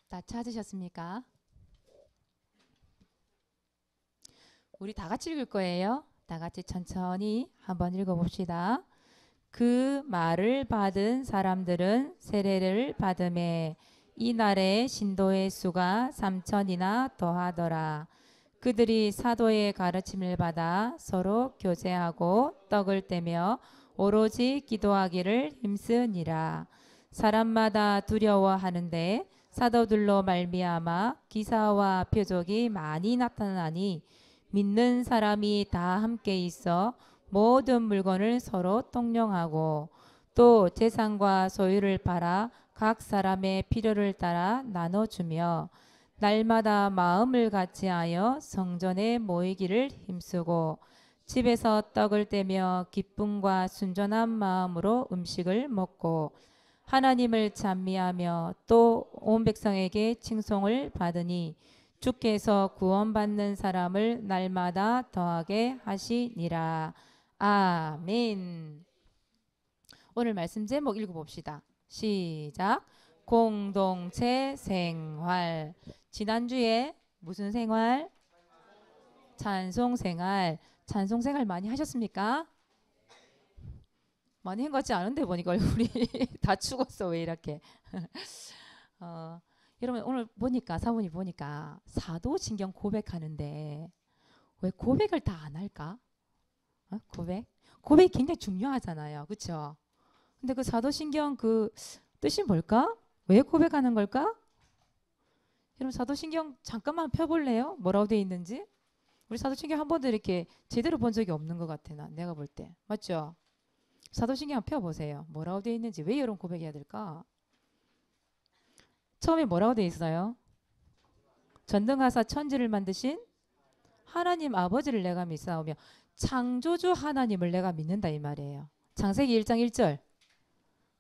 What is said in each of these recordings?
다 찾으셨습니까? 우리 다 같이 읽을 거예요. 다 같이 천천히 한번 읽어봅시다. 그 말을 받은 사람들은 세례를 받음에 이날에 신도의 수가 3천이나 더하더라. 그들이 사도의 가르침을 받아 서로 교제하고 떡을 떼며 오로지 기도하기를 힘쓰니라. 사람마다 두려워하는데 사도들로 말미암아 기사와 표적이 많이 나타나니 믿는 사람이 다 함께 있어 모든 물건을 서로 통용하고 또 재산과 소유를 팔아 각 사람의 필요를 따라 나눠주며 날마다 마음을 같이하여 성전에 모이기를 힘쓰고 집에서 떡을 떼며 기쁨과 순전한 마음으로 음식을 먹고 하나님을 찬미하며 또 온 백성에게 칭송을 받으니 주께서 구원받는 사람을 날마다 더하게 하시니라. 아멘. 오늘 말씀 제목 읽어봅시다. 시작. 공동체 생활. 지난주에 무슨 생활? 찬송 생활. 찬송 생활 많이 하셨습니까? 많이 한 것 같지 않은데 보니까 얼굴이 다 죽었어. 왜 이렇게? 여러분 오늘 보니까 사모님 보니까 사도신경 고백하는데 왜 고백을 다 안 할까? 고백 굉장히 중요하잖아요, 그렇죠? 근데 그 사도신경 그 뜻이 뭘까? 왜 고백하는 걸까? 여러분 사도신경 잠깐만 펴볼래요? 뭐라고 돼 있는지? 우리 사도신경 한 번도 이렇게 제대로 본 적이 없는 것 같아. 내가 볼 때 맞죠? 사도신경 펴보세요. 뭐라고 돼 있는지 왜 이런 고백해야 될까? 처음에 뭐라고 돼 있어요? 전등하사 천지를 만드신 하나님 아버지를 내가 믿사오며 창조주 하나님을 내가 믿는다 이 말이에요. 창세기 1장 1절.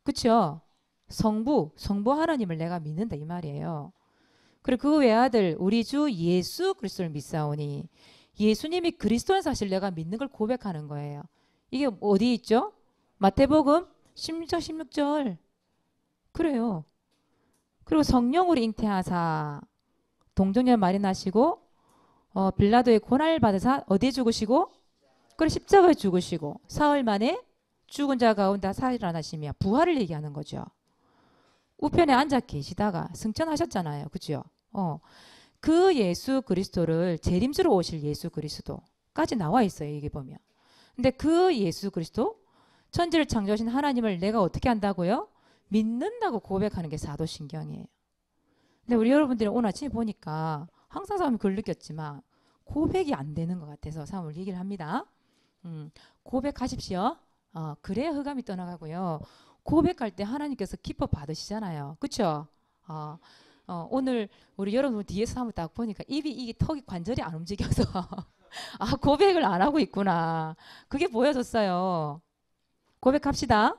그쵸? 성부 하나님을 내가 믿는다 이 말이에요. 그리고 그 외아들 우리 주 예수 그리스도를 믿사오니 예수님이 그리스도는 사실 내가 믿는 걸 고백하는 거예요. 이게 어디 있죠? 마태복음 16장 16절. 그래요. 그리고 성령으로 잉태하사 동정녀 마리나시고 빌라도의 고난을 받으사 어디에 죽으시고 그래 십자가에 죽으시고 사흘 만에 죽은 자 가운데 살아나시며 부활을 얘기하는 거죠. 우편에 앉아 계시다가 승천하셨잖아요. 그죠? 그 예수 그리스도를 재림주로 오실 예수 그리스도까지 나와 있어요. 이게 보면. 근데 그 예수 그리스도 천지를 창조하신 하나님을 내가 어떻게 한다고요? 믿는다고 고백하는 게 사도신경이에요. 근데 우리 여러분들이 오늘 아침에 보니까 항상 사람이 그걸 느꼈지만 고백이 안 되는 것 같아서 사람을 얘기를 합니다. 고백하십시오. 그래야 흑암이 떠나가고요. 고백할 때 하나님께서 기뻐 받으시잖아요. 그렇죠? 오늘 우리 여러분 뒤에서 한번 딱 보니까 입이 이게 턱이 관절이 안 움직여서 고백을 안 하고 있구나. 그게 보여졌어요. 고백합시다.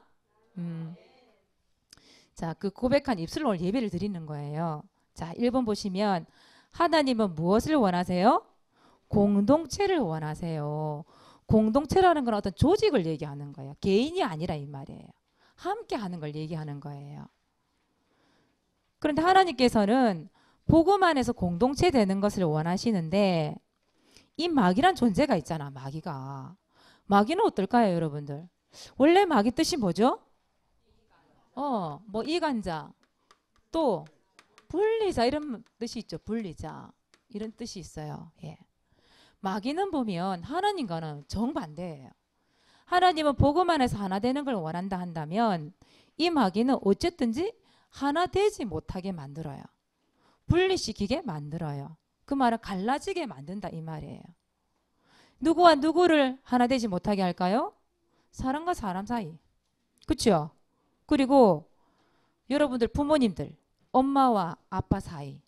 자, 그 고백한 입술로 오늘 예배를 드리는 거예요. 자, 1번 보시면 하나님은 무엇을 원하세요? 공동체를 원하세요. 공동체라는 건 어떤 조직을 얘기하는 거예요. 개인이 아니라 이 말이에요. 함께 하는 걸 얘기하는 거예요. 그런데 하나님께서는 복음 안에서 공동체 되는 것을 원하시는데 이 마귀란 존재가 있잖아. 마귀는 어떨까요, 여러분들? 원래 마귀 뜻이 뭐죠? 뭐 이간자, 또 분리자 이런 뜻이 있죠. 분리자 이런 뜻이 있어요. 예. 마귀는 보면 하나님과는 정반대예요. 하나님은 복음 안에서 하나 되는 걸 원한다 한다면 이 마귀는 어쨌든지 하나 되지 못하게 만들어요. 분리시키게 만들어요. 그 말은 갈라지게 만든다 이 말이에요. 누구와 누구를 하나 되지 못하게 할까요? 사람과 사람 사이. 그렇죠? 그리고 여러분들 부모님들 엄마와 아빠 사이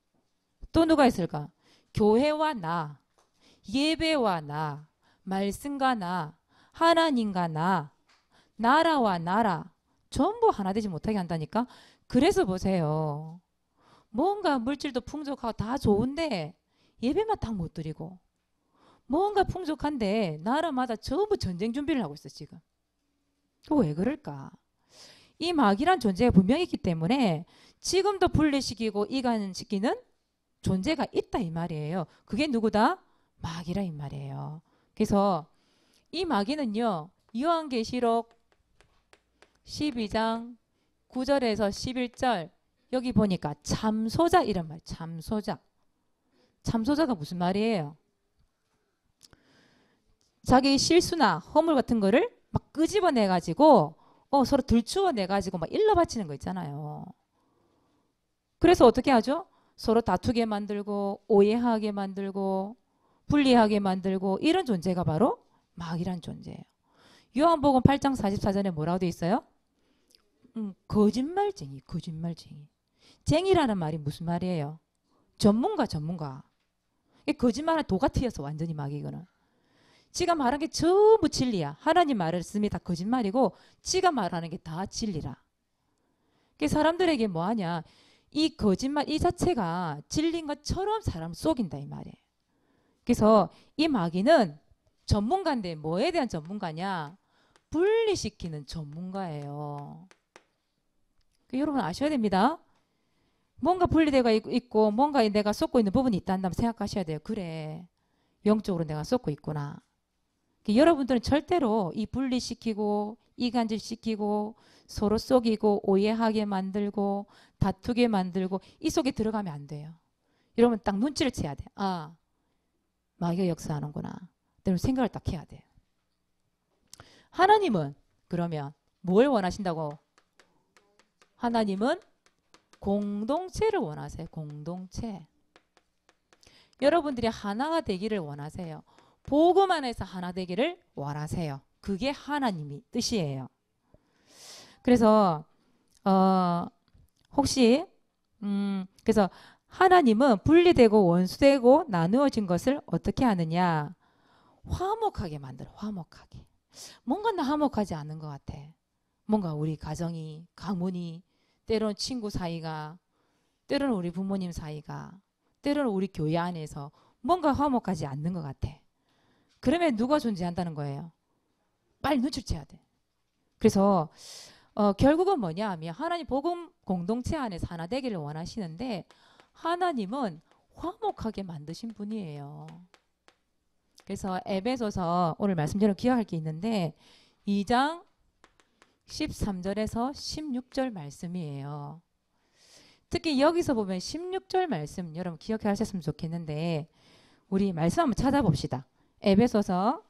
또 누가 있을까? 교회와 나, 예배와 나, 말씀과 나, 하나님과 나, 나라와 나라 전부 하나 되지 못하게 한다니까. 그래서 보세요. 뭔가 물질도 풍족하고 다 좋은데 예배만 딱 못 드리고 뭔가 풍족한데 나라마다 전부 전쟁 준비를 하고 있어 지금. 왜 그럴까? 이 마귀란 존재가 분명히 있기 때문에 지금도 분리시키고 이간시키는 존재가 있다 이 말이에요. 그게 누구다? 마귀라 이 말이에요. 그래서 이 마귀는요. 요한계시록 12장 9절에서 11절 여기 보니까 참소자 이런 말. 참소자. 참소자가 무슨 말이에요? 자기 실수나 허물 같은 거를 막 끄집어내 가지고 서로 들추어내 가지고 막 일러 바치는 거 있잖아요. 그래서 어떻게 하죠? 서로 다투게 만들고 오해하게 만들고 분리하게 만들고 이런 존재가 바로 마귀란 존재예요. 요한복음 8장 44절에 뭐라고 돼 있어요? 거짓말쟁이, 거짓말쟁이. 쟁이라는 말이 무슨 말이에요? 전문가. 거짓말은 도가 트여서 완전히 마귀거든. 지가 말하는 게 전부 진리야. 하나님 말씀이 다 거짓말이고 지가 말하는 게 다 진리라. 사람들에게 뭐하냐? 이 거짓말 이 자체가 진리인 것처럼 사람 속인다 이 말이에요. 그래서 이 마귀는 전문가인데 뭐에 대한 전문가냐? 분리시키는 전문가예요. 여러분 아셔야 됩니다. 뭔가 분리되어 있고 뭔가 내가 쏟고 있는 부분이 있다면 생각하셔야 돼요. 그래, 영적으로 내가 쏟고 있구나. 여러분들은 절대로 이 분리시키고 이간질시키고 서로 속이고 오해하게 만들고 다투게 만들고 이 속에 들어가면 안 돼요. 여러분 딱 눈치를 채야 돼. 아, 마귀가 역사하는구나. 여러분 생각을 딱 해야 돼요. 하나님은 그러면 뭘 원하신다고? 하나님은 공동체를 원하세요. 공동체. 여러분들이 하나가 되기를 원하세요. 복음 안에서 하나 되기를 원하세요. 그게 하나님의 뜻이에요. 그래서 혹시 그래서 하나님은 분리되고 원수되고 나누어진 것을 어떻게 하느냐? 화목하게 만들어. 화목하게. 뭔가 나 화목하지 않은 것 같아. 뭔가 우리 가정이, 가문이, 때로는 친구 사이가, 때로는 우리 부모님 사이가, 때로는 우리 교회 안에서 뭔가 화목하지 않는 것 같아. 그러면 누가 존재한다는 거예요? 빨리 눈치를 채야 돼. 그래서 결국은 뭐냐 하면 하나님 복음 공동체 안에서 하나 되기를 원하시는데 하나님은 화목하게 만드신 분이에요. 그래서 에베소서 오늘 말씀대로 기억할 게 있는데 2장 13절에서 16절 말씀이에요. 특히 여기서 보면 16절 말씀 여러분 기억해 하셨으면 좋겠는데 우리 말씀 한번 찾아봅시다. 에베소서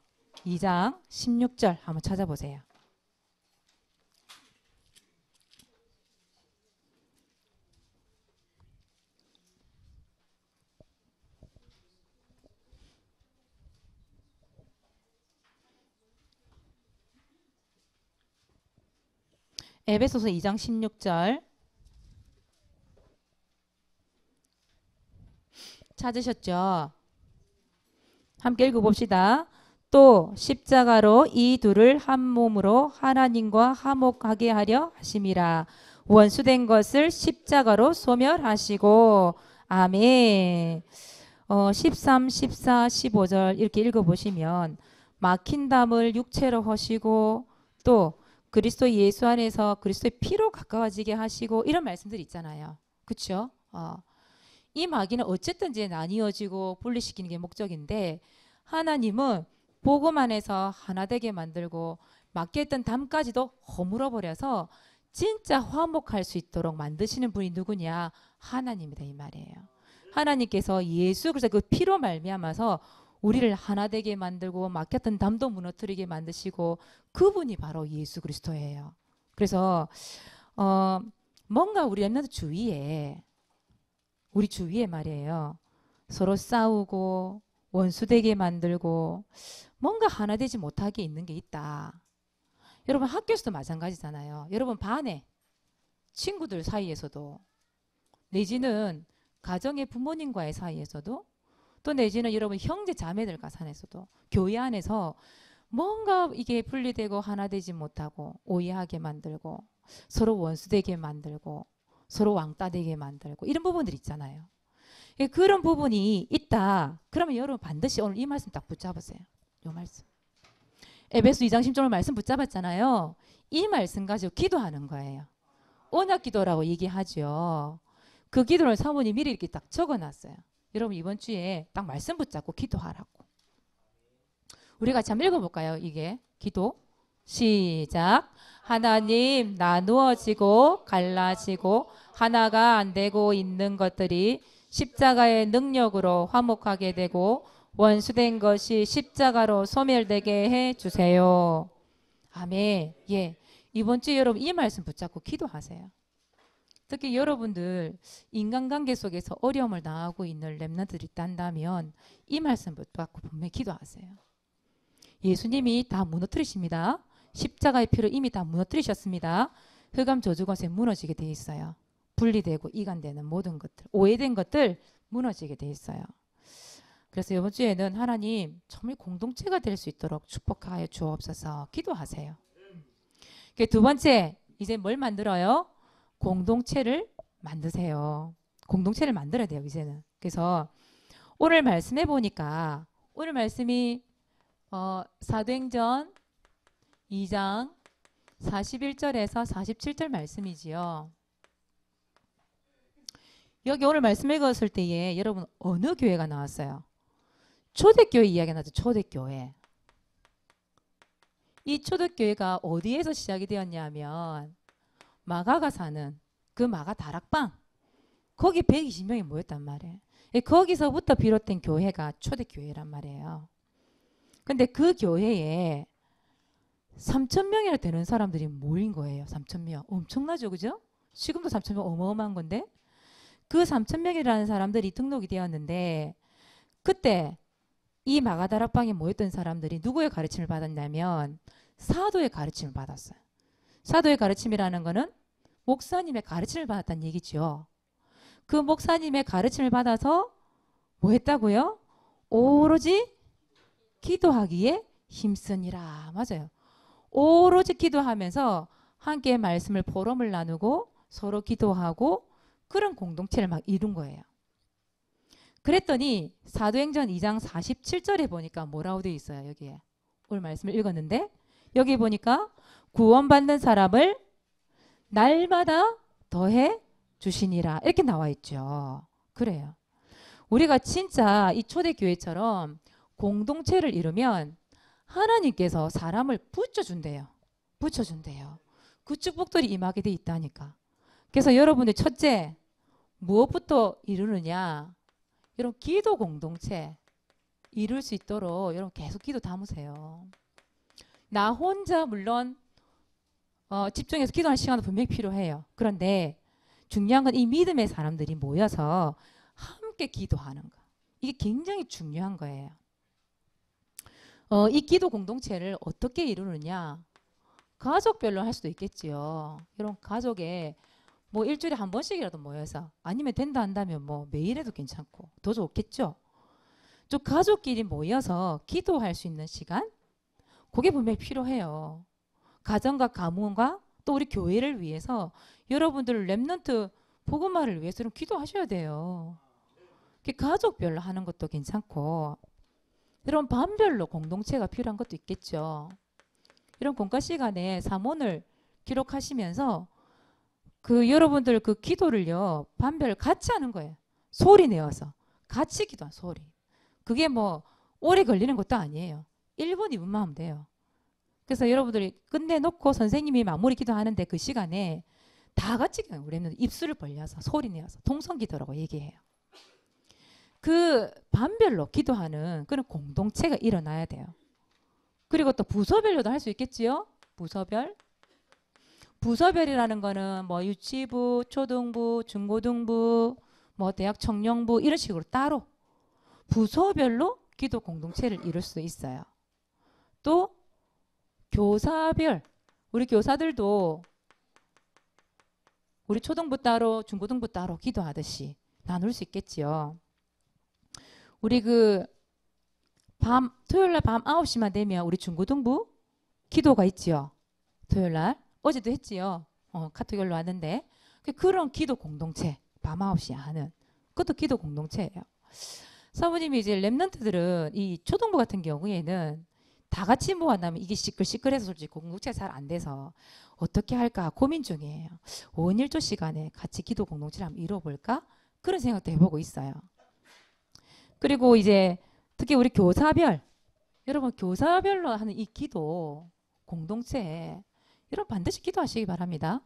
2장 16절 한번 찾아보세요. 에베소서 2장 16절 찾으셨죠? 함께 읽어봅시다. 또 십자가로 이 둘을 한 몸으로 하나님과 화목하게 하려 하심이라. 원수된 것을 십자가로 소멸하시고. 아멘. 13, 14, 15절 이렇게 읽어보시면 막힌 담을 육체로 하시고 또 그리스도 예수 안에서 그리스도의 피로 가까워지게 하시고 이런 말씀들이 있잖아요. 그렇죠? 이 마귀는 어쨌든 이제 나뉘어지고 분리시키는 게 목적인데 하나님은 복음 안에서 하나 되게 만들고 막혔던 담까지도 허물어 버려서 진짜 화목할 수 있도록 만드시는 분이 누구냐? 하나님이다 이 말이에요. 하나님께서 예수 그래서 그 피로 말미암아서 우리를 하나 되게 만들고 막혔던 담도 무너뜨리게 만드시고 그분이 바로 예수 그리스도예요. 그래서 뭔가 우리 랩런트 주위에 우리 주위에 말이에요. 서로 싸우고 원수되게 만들고 뭔가 하나 되지 못하게 있는 게 있다. 여러분 학교에서도 마찬가지잖아요. 여러분 반에 친구들 사이에서도 내지는 가정의 부모님과의 사이에서도 또 내지는 여러분 형제 자매들과 사이에서도 교회 안에서 뭔가 이게 분리되고 하나 되지 못하고 오해하게 만들고 서로 원수되게 만들고 서로 왕따 되게 만들고 이런 부분들이 있잖아요. 그런 부분이 있다. 그러면 여러분 반드시 오늘 이 말씀 딱 붙잡으세요. 이 말씀. 에베소 2장 10절 말씀 붙잡았잖아요. 이 말씀 가지고 기도하는 거예요. 언약 기도라고 얘기하죠. 그 기도를 사모님 미리 이렇게 딱 적어놨어요. 여러분 이번 주에 딱 말씀 붙잡고 기도하라고. 우리 같이 한번 읽어볼까요? 이게 기도 시작. 하나님, 나누어지고 갈라지고 하나가 안 되고 있는 것들이 십자가의 능력으로 화목하게 되고 원수된 것이 십자가로 소멸되게 해 주세요. 아멘. 예. 이번 주에 여러분 이 말씀 붙잡고 기도하세요. 특히 여러분들 인간관계 속에서 어려움을 당하고 있는 렘넌트들이 있다면 이 말씀 붙잡고 분명히 기도하세요. 예수님이 다 무너뜨리십니다. 십자가의 피로 이미 다 무너뜨리셨습니다. 흑암 저주권세 무너지게 돼 있어요. 분리되고 이간되는 모든 것들, 오해된 것들 무너지게 돼 있어요. 그래서 이번 주에는 하나님 정말 공동체가 될 수 있도록 축복하여 주옵소서. 기도하세요. 두 번째, 이제 뭘 만들어요? 공동체를 만드세요. 공동체를 만들어야 돼요, 이제는. 그래서 오늘 말씀해 보니까 오늘 말씀이 사도행전 2장 41절에서 47절 말씀이지요. 여기 오늘 말씀 읽었을 때에 여러분 어느 교회가 나왔어요? 초대교회 이야기가 나왔죠. 초대교회. 이 초대교회가 어디에서 시작이 되었냐면 마가가 사는 그 마가 다락방 거기 120명이 모였단 말이에요. 거기서부터 비롯된 교회가 초대교회란 말이에요. 근데 그 교회에 3,000명이나 되는 사람들이 모인 거예요. 3,000명. 엄청나죠, 그죠? 지금도 3,000명 어마어마한 건데 그 3,000명이라는 사람들이 등록이 되었는데 그때 이 마가다락방에 모였던 사람들이 누구의 가르침을 받았냐면 사도의 가르침을 받았어요. 사도의 가르침이라는 거는 목사님의 가르침을 받았다는 얘기죠. 그 목사님의 가르침을 받아서 뭐 했다고요? 오로지 기도하기에 힘쓰니라. 맞아요. 오로지 기도하면서 함께 말씀을 포럼을 나누고 서로 기도하고 그런 공동체를 막 이룬 거예요. 그랬더니 사도행전 2장 47절에 보니까 뭐라고 되어 있어요. 여기에 오늘 말씀을 읽었는데 여기 보니까 구원받는 사람을 날마다 더해 주시니라 이렇게 나와 있죠. 그래요. 우리가 진짜 이 초대교회처럼 공동체를 이루면 하나님께서 사람을 붙여준대요. 붙여준대요. 그 축복들이 임하게 돼 있다니까. 그래서 여러분들 첫째 무엇부터 이루느냐? 여러분 기도 공동체 이룰 수 있도록 여러분 계속 기도 담으세요. 나 혼자 물론 집중해서 기도하는 시간도 분명히 필요해요. 그런데 중요한 건 이 믿음의 사람들이 모여서 함께 기도하는 거. 이게 굉장히 중요한 거예요. 이 기도 공동체를 어떻게 이루느냐? 가족별로 할 수도 있겠지요. 여러분 가족에 뭐 일주일에 한 번씩이라도 모여서 아니면 된다 한다면 뭐 매일 해도 괜찮고 더 좋겠죠. 좀 가족끼리 모여서 기도할 수 있는 시간? 그게 분명히 필요해요. 가정과 가문과 또 우리 교회를 위해서 여러분들 렘넌트 복음화를 위해서 좀 기도하셔야 돼요. 가족별로 하는 것도 괜찮고 이런 반별로 공동체가 필요한 것도 있겠죠. 이런 공과 시간에 사문을 기록하시면서 그 여러분들 그 기도를요 반별 같이 하는 거예요. 소리 내어서 같이 기도한 소리. 그게 뭐 오래 걸리는 것도 아니에요. 1분 2분만 하면 돼요. 그래서 여러분들이 끝내놓고 선생님이 마무리 기도하는데 그 시간에 다 같이 그냥 우리는 입술을 벌려서 소리 내어서 통성기도라고 얘기해요. 그 반별로 기도하는 그런 공동체가 일어나야 돼요. 그리고 또 부서별로도 할 수 있겠지요. 부서별. 부서별이라는 거는 뭐 유치부, 초등부, 중고등부, 뭐 대학 청년부 이런 식으로 따로 부서별로 기도 공동체를 이룰 수 있어요. 또 교사별. 우리 교사들도 우리 초등부 따로 중고등부 따로 기도하듯이 나눌 수 있겠지요. 우리 토요일날 밤 9시만 되면 우리 중고등부 기도가 있지요. 토요일날. 어제도 했지요. 카톡 연락 왔는데. 그런 기도 공동체. 밤 9시에 하는. 그것도 기도 공동체예요. 사모님이 이제 렘넌트들은 이 초등부 같은 경우에는 다 같이 모아나면 이게 시끌시끌해서 솔직히 공동체가 잘 안 돼서 어떻게 할까 고민 중이에요. 5인 1조 시간에 같이 기도 공동체를 한번 이뤄볼까? 그런 생각도 해보고 있어요. 그리고 이제 특히 우리 교사별, 여러분 교사별로 하는 이 기도 공동체 여러분 반드시 기도하시기 바랍니다.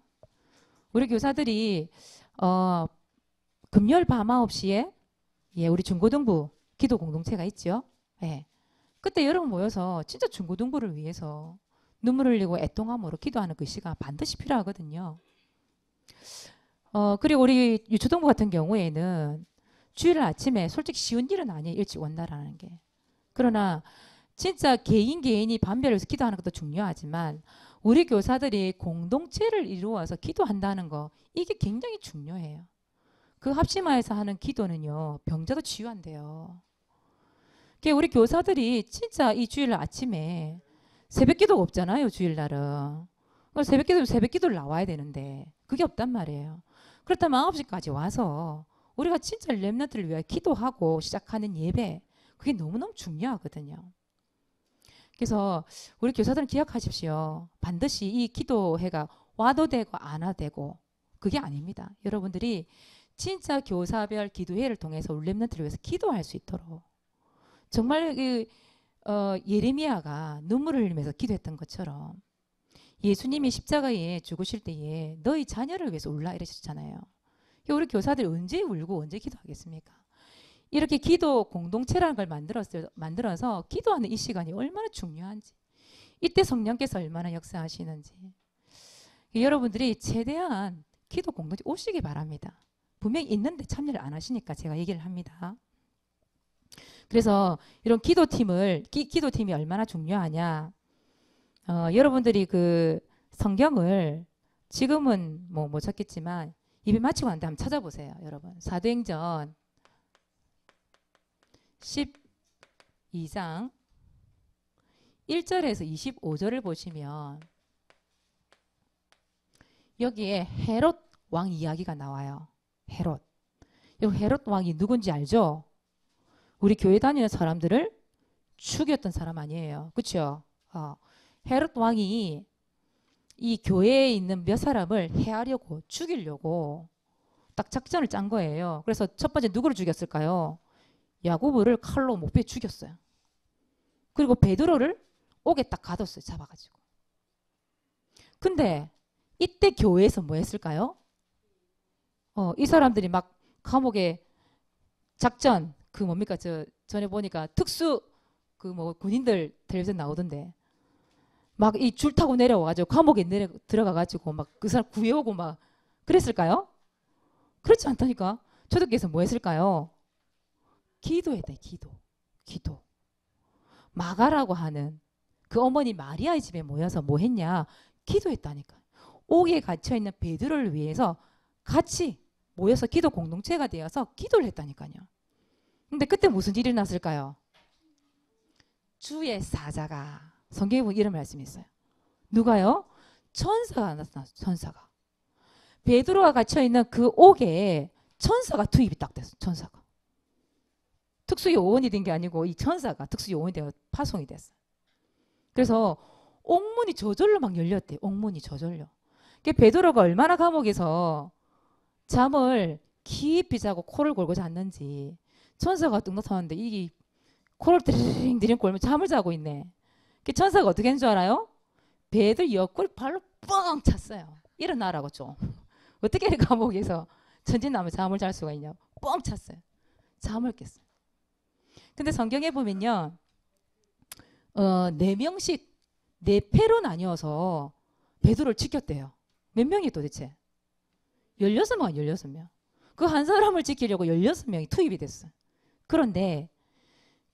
우리 교사들이 금요일 밤 9시에 예, 우리 중고등부 기도 공동체가 있죠. 예. 그때 여러분 모여서 진짜 중고등부를 위해서 눈물 흘리고 애통함으로 기도하는 그 시간 반드시 필요하거든요. 그리고 우리 유초등부 같은 경우에는 주일 아침에 솔직히 쉬운 일은 아니에요. 일찍 온다라는 게. 그러나 진짜 개인이 반별해서 기도하는 것도 중요하지만 우리 교사들이 공동체를 이루어서 기도한다는 거 이게 굉장히 중요해요. 그 합심하여서 하는 기도는요. 병자도 치유한대요. 우리 교사들이 진짜 이 주일 아침에 새벽 기도가 없잖아요. 주일날은. 새벽 기도를 나와야 되는데 그게 없단 말이에요. 그렇다면 9시까지 와서 우리가 진짜 렘넌트를 위하여 기도하고 시작하는 예배 그게 너무너무 중요하거든요. 그래서 우리 교사들은 기억하십시오. 반드시 이 기도회가 와도 되고 안 와도 되고 그게 아닙니다. 여러분들이 진짜 교사별 기도회를 통해서 우리 렘넌트를 위해서 기도할 수 있도록 정말 예레미야가 눈물을 흘리면서 기도했던 것처럼 예수님이 십자가에 죽으실 때에 너희 자녀를 위해서 울라 이러셨잖아요. 우리 교사들 언제 울고 언제 기도하겠습니까? 이렇게 기도 공동체라는 걸 만들어서 기도하는 이 시간이 얼마나 중요한지 이때 성령께서 얼마나 역사하시는지 여러분들이 최대한 기도 공동체 오시기 바랍니다. 분명히 있는데 참여를 안 하시니까 제가 얘기를 합니다. 그래서 이런 기도팀이 얼마나 중요하냐. 여러분들이 그 성경을 지금은 뭐 못 찾겠지만 입에 맞추고 난데 한번 찾아보세요. 여러분 사도행전 12장 1절에서 25절을 보시면 여기에 헤롯 왕 이야기가 나와요. 헤롯. 이 헤롯 왕이 누군지 알죠? 우리 교회 다니는 사람들을 죽였던 사람 아니에요. 그렇죠? 헤롯 왕이 이 교회에 있는 몇 사람을 해하려고 죽이려고 딱 작전을 짠 거예요. 그래서 첫 번째 누구를 죽였을까요? 야고보를 칼로 목베 죽였어요. 그리고 베드로를 옥에 딱 가뒀어요. 잡아가지고. 근데 이때 교회에서 뭐 했을까요? 이 사람들이 막 감옥에 작전 그 뭡니까 전에 보니까 특수 그 뭐 군인들 텔레비전 나오던데 막 이 줄 타고 내려와가지고 감옥에 들어가가지고 막 그 사람 구해오고 막 그랬을까요? 그렇지 않다니까. 초대교회에서 뭐 했을까요? 기도했대. 기도. 마가라고 하는 그 어머니 마리아의 집에 모여서 뭐 했냐? 기도했다니까. 옥에 갇혀있는 베드로를 위해서 같이 모여서 기도 공동체가 되어서 기도를 했다니까요. 근데 그때 무슨 일이 났을까요? 주의 사자가 성경에 보면 이런 말씀이 있어요. 누가요? 천사가 나타났어요. 천사가. 베드로가 갇혀있는 그 옥에 천사가 투입이 딱 됐어요. 천사가. 특수요원이 된 게 아니고 이 천사가 특수요원이 되어 파송이 됐어요. 그래서 옥문이 저절로 막 열렸대요. 옥문이 저절로. 베드로가 얼마나 감옥에서 잠을 깊이 자고 코를 골고 잤는지 천사가 뚝 나타났는데 이 코를 드링드링 골면 잠을 자고 있네. 천사가 어떻게 했는 줄 알아요? 베드로 옆구리 발로 뻥 찼어요. 일어나라고 좀. 어떻게 감옥에서 천진남을 잠을 잘 수가 있냐. 뻥 찼어요. 잠을 깼어요. 근데 성경에 보면요. 4명씩 4패로 나뉘어서 베드로를 지켰대요. 몇 명이 도대체? 16명, 16명. 그 한 사람을 지키려고 16명이 투입이 됐어요. 그런데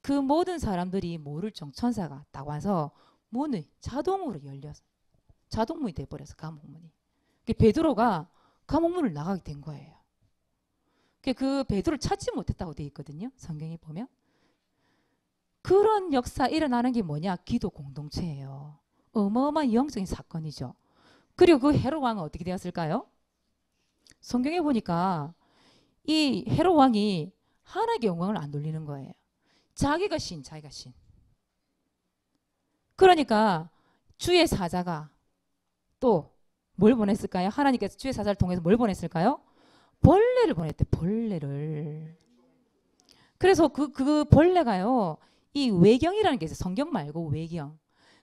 그 모든 사람들이 모를 천사가 딱 와서 문을 자동으로 열려서 자동문이 돼버려서 감옥문이. 베드로가 감옥문을 나가게 된 거예요. 그 베드로를 찾지 못했다고 돼 있거든요. 성경에 보면. 그런 역사 일어나는 게 뭐냐? 기도 공동체예요. 어마어마한 영적인 사건이죠. 그리고 그 헤롯 왕은 어떻게 되었을까요? 성경에 보니까 이 헤롯 왕이 하나님께 영광을 안 돌리는 거예요. 자기가 신. 그러니까 주의 사자가 또 뭘 보냈을까요? 하나님께서 주의 사자를 통해서 뭘 보냈을까요? 벌레를 보냈대. 벌레를. 그래서 그 벌레가요. 이 외경이라는 게 있어요. 성경 말고 외경.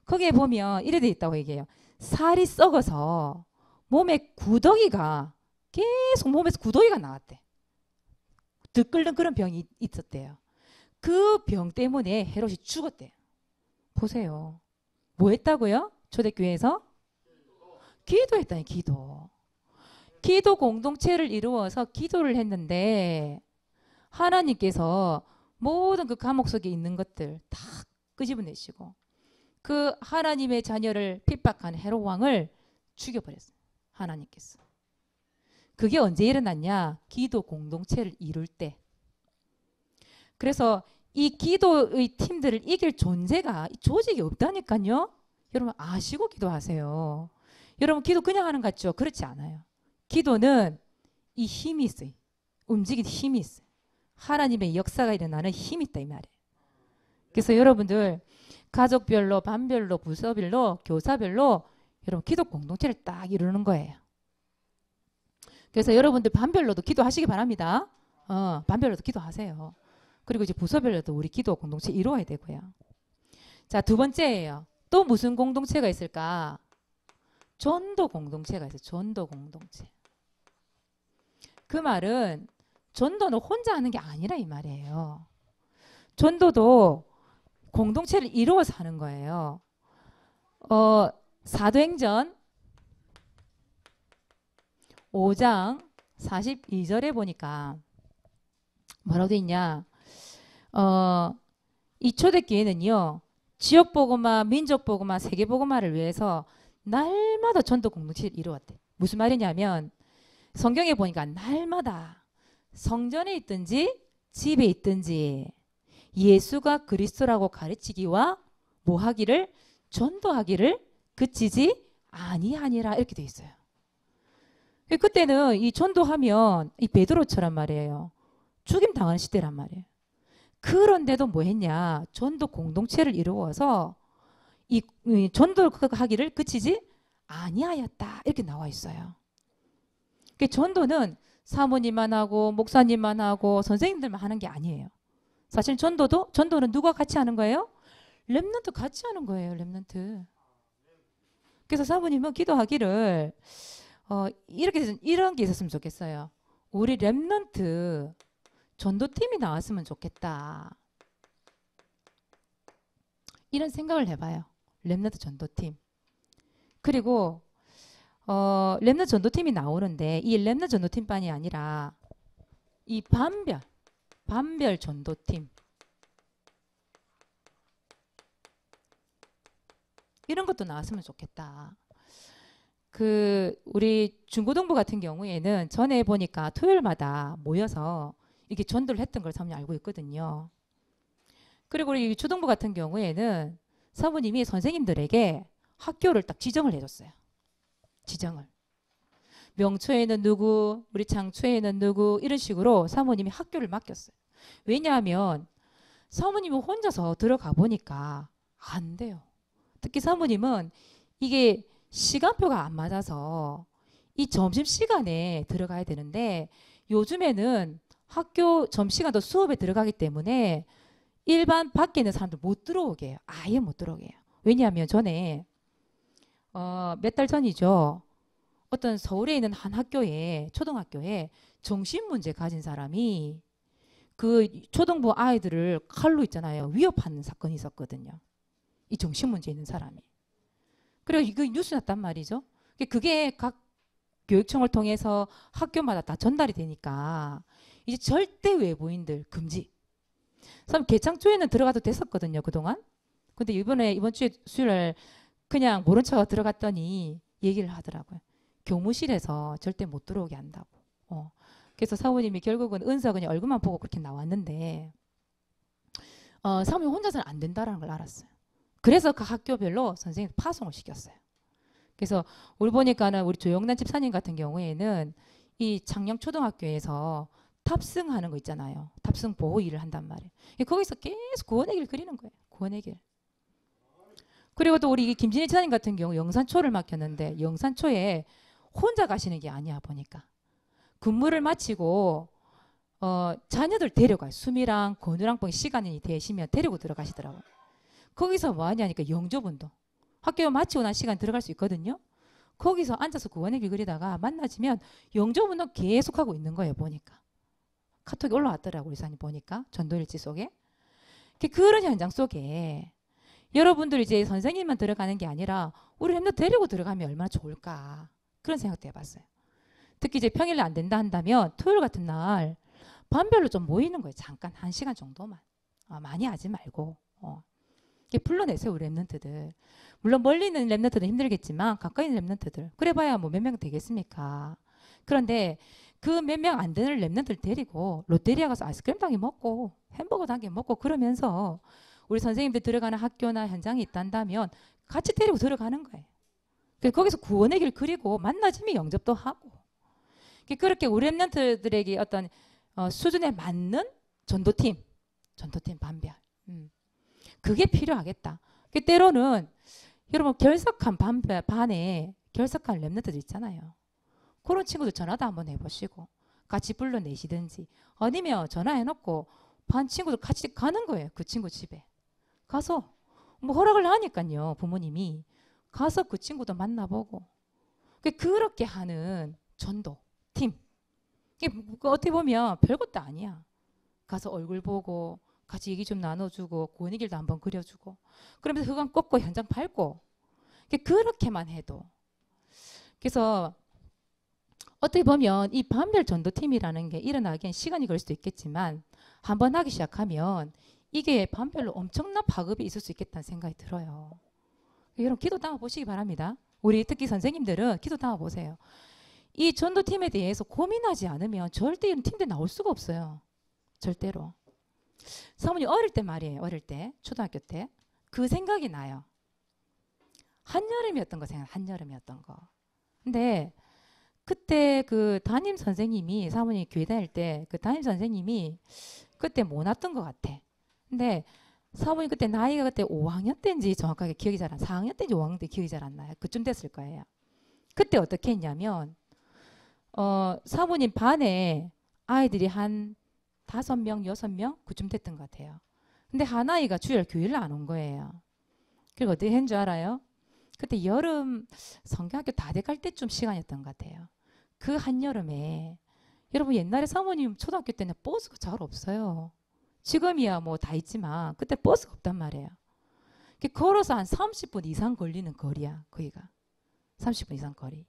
거기에 보면 이래 돼 있다고 얘기해요. 살이 썩어서 몸에 구더기가 계속 몸에서 구더기가 나왔대. 들끓는 그런 병이 있었대요. 그 병 때문에 헤롯이 죽었대요. 보세요. 뭐 했다고요? 초대교회에서? 기도했다니, 기도. 기도 공동체를 이루어서 기도를 했는데 하나님께서 모든 그 감옥 속에 있는 것들 다 끄집어내시고 그 하나님의 자녀를 핍박한 헤롯 왕을 죽여버렸어요. 하나님께서. 그게 언제 일어났냐? 기도 공동체를 이룰 때. 그래서 이 기도의 팀들을 이길 존재가 조직이 없다니까요. 여러분 아시고 기도하세요. 여러분 기도 그냥 하는 것 같죠? 그렇지 않아요. 기도는 이 힘이 있어요. 움직이는 힘이 있어요. 하나님의 역사가 일어나는 힘이 있다 이 말이에요. 그래서 여러분들 가족별로, 반별로, 부서별로, 교사별로 여러분 기도 공동체를 딱 이루는 거예요. 그래서 여러분들 반별로도 기도하시기 바랍니다. 반별로도 기도하세요. 그리고 이제 부서별로도 우리 기도 공동체 이루어야 되고요. 자, 두 번째예요. 또 무슨 공동체가 있을까? 전도 공동체가 있어요. 전도 공동체. 그 말은 전도는 혼자 하는 게 아니라 이 말이에요. 전도도 공동체를 이루어서 하는 거예요. 사도행전 5장 42절에 보니까 뭐라고 돼 있냐? 이 초대교회는요. 지역복음화, 민족복음화, 세계복음화를 위해서 날마다 전도 공동체를 이루었대. 무슨 말이냐면 성경에 보니까 날마다 성전에 있든지 집에 있든지 예수가 그리스도라고 가르치기와 뭐 하기를 전도하기를 그치지 아니하니라 이렇게 돼 있어요. 그때는 이 전도하면 이 베드로처럼 말이에요. 죽임 당하는 시대란 말이에요. 그런데도 뭐 했냐? 전도 공동체를 이루어서 이 전도하기를 그치지 아니하였다 이렇게 나와 있어요. 전도는 사모님만 하고 목사님만 하고 선생님들만 하는 게 아니에요. 사실 전도는 누가 같이 하는 거예요? 렘넌트 같이 하는 거예요. 렘넌트. 그래서 사모님은 기도하기를 이런 게 있었으면 좋겠어요. 우리 렘넌트 전도팀이 나왔으면 좋겠다. 이런 생각을 해봐요. 렘넌트 전도팀. 그리고 렘넌트 전도팀이 나오는데 이 렘넌트 전도팀만이 아니라 이 반별 전도팀 이런 것도 나왔으면 좋겠다. 우리 중고등부 같은 경우에는 전에 보니까 토요일마다 모여서 이렇게 전도를 했던 걸 사모님 알고 있거든요. 그리고 우리 초등부 같은 경우에는 사모님이 선생님들에게 학교를 딱 지정을 해줬어요. 지정을. 명초에는 누구, 우리 장초에는 누구 이런 식으로 사모님이 학교를 맡겼어요. 왜냐하면 사모님이 혼자서 들어가 보니까 안 돼요. 특히 사모님은 이게 시간표가 안 맞아서 이 점심시간에 들어가야 되는데 요즘에는 학교 점심시간도 수업에 들어가기 때문에 일반 밖에 있는 사람들 못 들어오게 해요. 아예 못 들어오게 해요. 왜냐하면 전에 몇 달 전이죠. 어떤 서울에 있는 한 학교에 초등학교에 정신문제 가진 사람이 그 초등부 아이들을 칼로 있잖아요. 위협하는 사건이 있었거든요. 이 정신문제 있는 사람이. 그리고 이거 뉴스 났단 말이죠. 그게 각 교육청을 통해서 학교마다 다 전달이 되니까 이제 절대 외부인들 금지. 개창초에는 들어가도 됐었거든요. 그동안. 근데 이번 주에 수요일 그냥 모른 척 들어갔더니 얘기를 하더라고요. 교무실에서 절대 못 들어오게 한다고. 그래서 사모님이 결국은 은서 그냥 얼굴만 보고 그렇게 나왔는데 사모님 혼자서는 안 된다는 걸 알았어요. 그래서 그 학교별로 선생님 파송을 시켰어요. 그래서 우리 보니까는 우리 조영란 집사님 같은 경우에는 이 창녕초등학교에서 탑승하는 거 있잖아요. 탑승 보호 일을 한단 말이에요. 거기서 계속 구원의 길 그리는 거예요. 구원의 길. 그리고 또 우리 김진희 지사님 같은 경우 영산초를 맡겼는데 영산초에 혼자 가시는 게 아니야 보니까 근무를 마치고 자녀들 데려가요. 수미랑 건우랑 뻥 시간이 되시면 데리고 들어가시더라고요. 거기서 뭐 하냐니까 영조분도 학교 마치고 난 시간 들어갈 수 있거든요. 거기서 앉아서 구원의 길 그리다가 만나지면 영조분도 계속 하고 있는 거예요. 보니까 카톡이 올라왔더라고요. 이사님 보니까 전도일지 속에 그런 현장 속에 여러분들 이제 선생님만 들어가는 게 아니라 우리 랩런트 데리고 들어가면 얼마나 좋을까 그런 생각도 해봤어요. 특히 이제 평일에 안 된다 한다면 토요일 같은 날 반별로 좀 모이는 거예요. 잠깐 1시간 정도만. 많이 하지 말고. 이렇게 불러내세요. 우리 랩런트들. 물론 멀리 있는 랩런트들은 힘들겠지만 가까이 있는 랩런트들. 그래봐야 뭐 몇 명 되겠습니까? 그런데 그 몇 명 안 되는 랩런트들 데리고 롯데리아 가서 아이스크림 당겨 먹고 햄버거 당겨 먹고 그러면서 우리 선생님들 들어가는 학교나 현장이 있단다면 같이 데리고 들어가는 거예요. 거기서 구원의 길 그리고 만나지면 영접도 하고 그렇게 우리 랩런트들에게 어떤 수준에 맞는 전도팀 반별 그게 필요하겠다. 때로는 여러분 결석한 반에 결석한 랩런트들 있잖아요. 그런 친구들 전화도 한번 해보시고 같이 불러내시든지 아니면 전화해놓고 반 친구들 같이 가는 거예요. 그 친구 집에 가서 뭐 허락을 하니까요. 부모님이 가서 그 친구도 만나보고 그렇게 하는 전도 팀 어떻게 보면 별것도 아니야. 가서 얼굴 보고 같이 얘기 좀 나눠주고 구원의 길도 한번 그려주고 그러면서 흑암 꺾고 현장 밟고 그렇게만 해도 그래서 어떻게 보면 이 반별 전도팀이라는 게 일어나기엔 시간이 걸릴 수도 있겠지만 한번 하기 시작하면 이게 반별로 엄청난 파급이 있을 수 있겠다는 생각이 들어요. 여러분 기도 담아 보시기 바랍니다. 우리 특히 선생님들은 기도 담아 보세요. 이 전도팀에 대해서 고민하지 않으면 절대 이런 팀들 나올 수가 없어요. 절대로. 사모님 어릴 때 말이에요. 어릴 때 초등학교 때 그 생각이 나요. 한여름이었던 거 생각. 한여름이었던 거. 근데 그때 그 담임 선생님이 사모님 교회 다닐 때 그 담임 선생님이 그때 못 왔던 것 같아. 근데 사모님 그때 나이가 그때 5학년 때인지 정확하게 기억이 잘 안, 4학년 때인지 5학년 때 기억이 잘 안 나요. 그쯤 됐을 거예요. 그때 어떻게 했냐면 사모님 반에 아이들이 한 5명, 6명 그쯤 됐던 것 같아요. 근데 한 아이가 주일 교회를 안 온 거예요. 그리고 어떻게 했는 줄 알아요? 그때 여름 성경학교 다 돼갈 때쯤 시간이었던 것 같아요. 그 한여름에 여러분 옛날에 사모님 초등학교 때는 버스가 잘 없어요. 지금이야 뭐 다 있지만 그때 버스가 없단 말이에요. 걸어서 한 30분 이상 걸리는 거리야. 거기가 30분 이상 거리.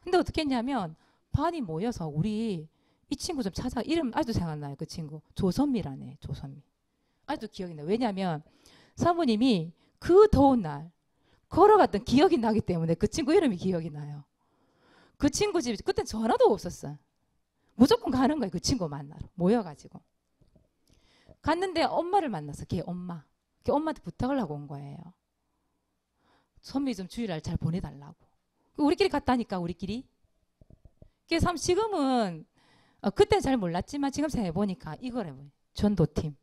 근데 어떻게 했냐면 반이 모여서 우리 이 친구 좀 찾아. 이름 아직도 생각나요. 그 친구 조선미라네. 조선미. 아직도 기억이 나요. 왜냐하면 사모님이 그 더운 날 걸어갔던 기억이 나기 때문에 그 친구 이름이 기억이 나요. 그 친구 집 그때 전화도 없었어. 무조건 가는 거예요. 그 친구 만나러 모여가지고 갔는데 엄마를 만나서 걔 엄마. 걔 엄마한테 부탁을 하고 온 거예요. 선미 좀 주일날 잘 보내달라고. 우리끼리 갔다니까 우리끼리. 그래서 지금은 그때는 잘 몰랐지만 지금 생각해보니까 이거래. 전도팀.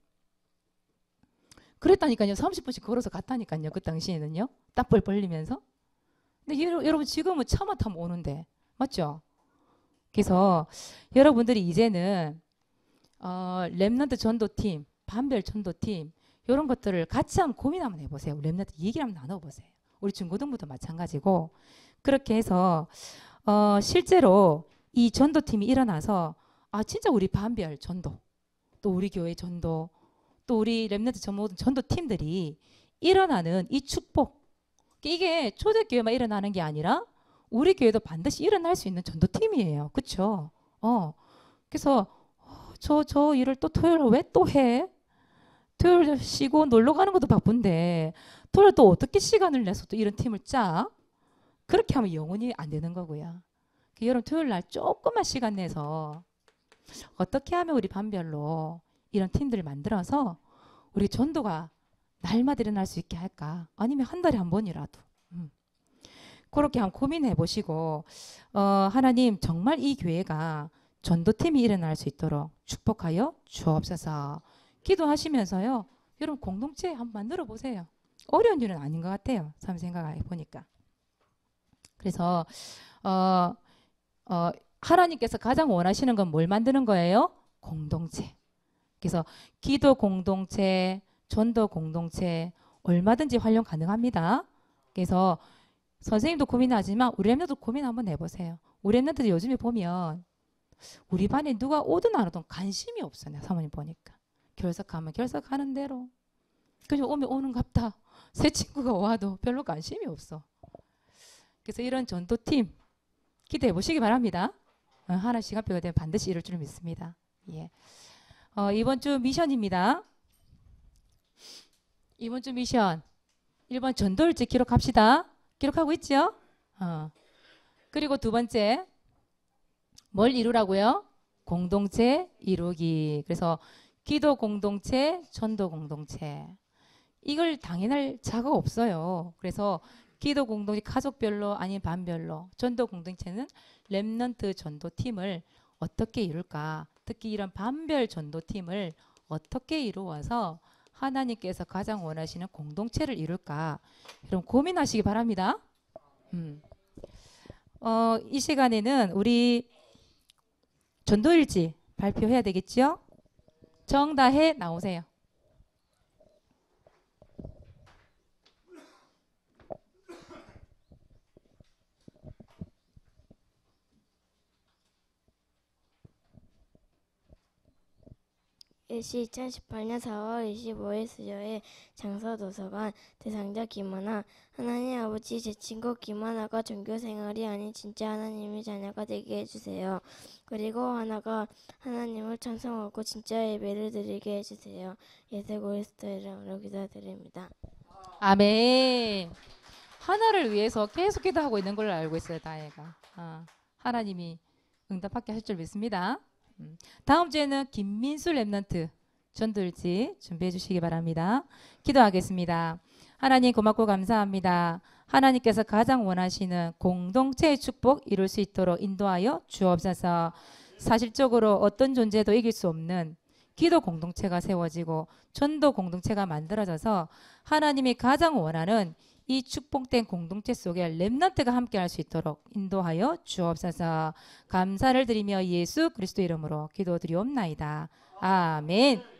그랬다니까요. 30분씩 걸어서 갔다니까요. 그 당시에는요. 땀벌 벌리면서. 근데 여러분 지금은 차만 타면 오는데. 맞죠? 그래서 여러분들이 이제는 랩런트 전도팀, 반별 전도팀 이런 것들을 같이 한번 고민 한번 해보세요. 랩런트 얘기를 한번 나눠보세요. 우리 중고등부도 마찬가지고 그렇게 해서 실제로 이 전도팀이 일어나서 진짜 우리 반별 전도 또 우리 교회 전도 또 우리 랩런트 전도팀들이 일어나는 이 축복 이게 초대교회만 일어나는 게 아니라 우리 교회도 반드시 일어날 수 있는 전도팀이에요. 그렇죠? 그래서 저 일을 또 토요일 왜 또 해? 토요일 쉬고 놀러 가는 것도 바쁜데 토요일 또 어떻게 시간을 내서 또 이런 팀을 짜? 그렇게 하면 영원히 안 되는 거고요. 여러분 토요일 날 조금만 시간 내서 어떻게 하면 우리 반별로 이런 팀들을 만들어서 우리 전도가 날마다 일어날 수 있게 할까? 아니면 한 달에 한 번이라도 그렇게 한번 고민해 보시고 하나님 정말 이 교회가 전도팀이 일어날 수 있도록 축복하여 주옵소서. 기도하시면서요. 여러분 공동체 한번 만들어 보세요. 어려운 일은 아닌 것 같아요. 참 생각해 보니까. 그래서 어, 하나님께서 가장 원하시는 건 뭘 만드는 거예요? 공동체. 그래서 기도 공동체, 전도 공동체 얼마든지 활용 가능합니다. 그래서 선생님도 고민하지만 우리 랩런트도 고민 한번 해보세요. 우리 랩런트들 요즘에 보면 우리 반에 누가 오든 안 오든 관심이 없어요. 사모님 보니까. 결석하면 결석하는 대로. 그냥 오면 오는갑다. 새 친구가 와도 별로 관심이 없어. 그래서 이런 전도팀 기대해 보시기 바랍니다. 하나 시간표가 되면 반드시 이룰 줄 믿습니다. 예. 이번 주 미션입니다. 이번 주 미션 1번 전도일지 기록합시다. 기록하고 있죠? 그리고 두 번째 뭘 이루라고요? 공동체 이루기. 그래서 기도 공동체, 전도 공동체. 이걸 당연할 자가 없어요. 그래서 기도 공동체 가족별로 아닌 반별로, 전도 공동체는 렘넌트 전도팀을 어떻게 이룰까? 특히 이런 반별 전도팀을 어떻게 이루어서 하나님께서 가장 원하시는 공동체를 이룰까? 여러분 고민하시기 바랍니다. 이 시간에는 우리 전도일지 발표해야 되겠죠? 정다혜 나오세요. 일시 2018년 4월 25일 수요일 장서도서관 대상자 김하나. 하나님 아버지, 제 친구 김하나가 종교생활이 아닌 진짜 하나님의 자녀가 되게 해주세요. 그리고 하나가 하나님을 찬송하고 진짜 예배를 드리게 해주세요. 예수 그리스도의 이름으로 기도드립니다. 아멘. 하나를 위해서 계속 기도하고 있는 걸로 알고 있어요. 다혜가. 하나님이 응답하게 할 줄 믿습니다. 다음 주에는 김민수 랩런트 전도일지 준비해 주시기 바랍니다. 기도하겠습니다. 하나님 고맙고 감사합니다. 하나님께서 가장 원하시는 공동체의 축복 이룰 수 있도록 인도하여 주옵소서. 사실적으로 어떤 존재도 이길 수 없는 기도 공동체가 세워지고 전도 공동체가 만들어져서 하나님이 가장 원하는 이 축복된 공동체 속에 렘넌트가 함께할 수 있도록 인도하여 주옵소서. 감사를 드리며 예수 그리스도 이름으로 기도드리옵나이다. 아멘.